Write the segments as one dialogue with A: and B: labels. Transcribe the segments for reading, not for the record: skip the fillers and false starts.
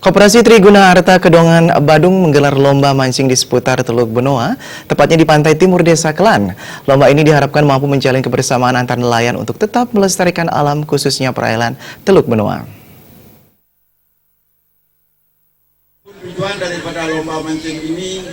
A: Koperasi Triguna Arta Kedongan Badung menggelar lomba mancing di seputar Teluk Benoa, tepatnya di pantai timur Desa Kelan. Lomba ini diharapkan mampu menjalin kebersamaan antar nelayan untuk tetap melestarikan alam khususnya perairan Teluk Benoa.
B: Tujuan daripada lomba mancing ini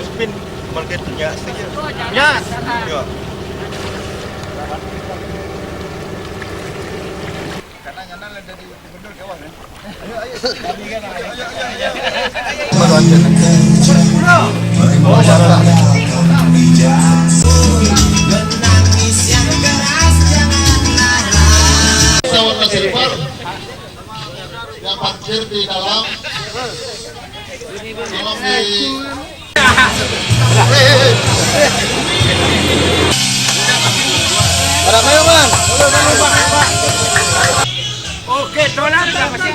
B: spin marketnya saja. Ya. Karena nyana dari gubernur kawan ya.
C: Warna silver yang parkir di dalam tolong di
B: Ada kayu man.
D: Oke, dolar masih.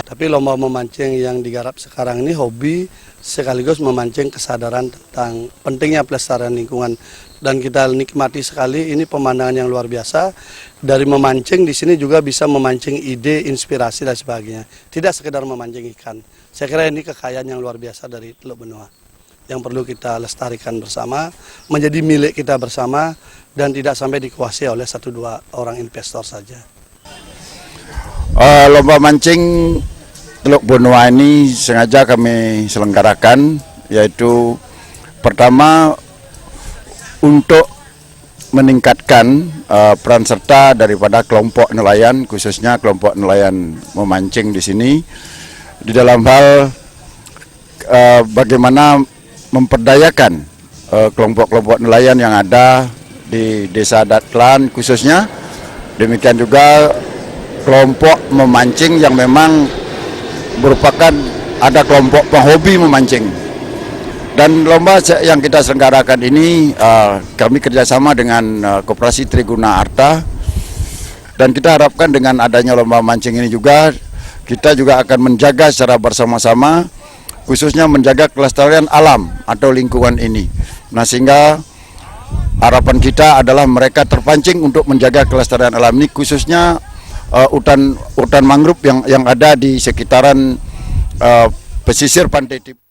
E: Tapi lomba memancing yang digarap sekarang ini hobi sekaligus memancing kesadaran tentang pentingnya pelestarian lingkungan, dan kita nikmati sekali ini pemandangan yang luar biasa. Dari memancing di sini juga bisa memancing ide, inspirasi dan sebagainya. Tidak sekedar memancing ikan. Saya kira ini kekayaan yang luar biasa dari Teluk Benoa yang perlu kita lestarikan bersama, menjadi milik kita bersama dan tidak sampai dikuasai oleh 1-2 orang investor saja.
B: Lomba mancing Teluk Benoa ini sengaja kami selenggarakan, yaitu pertama untuk meningkatkan peran serta daripada kelompok nelayan, khususnya kelompok nelayan memancing di sini, di dalam hal bagaimana memperdayakan kelompok-kelompok nelayan yang ada di Desa Kelan khususnya, demikian juga kelompok memancing yang memang merupakan ada kelompok penghobi memancing. Dan lomba yang kita selenggarakan ini kami kerjasama dengan Koperasi Triguna Arta, dan kita harapkan dengan adanya lomba mancing ini juga kita juga akan menjaga secara bersama-sama, khususnya menjaga kelestarian alam atau lingkungan ini. Nah, sehingga harapan kita adalah mereka terpancing untuk menjaga kelestarian alam ini, khususnya hutan mangrove yang ada di sekitaran pesisir pantai timur.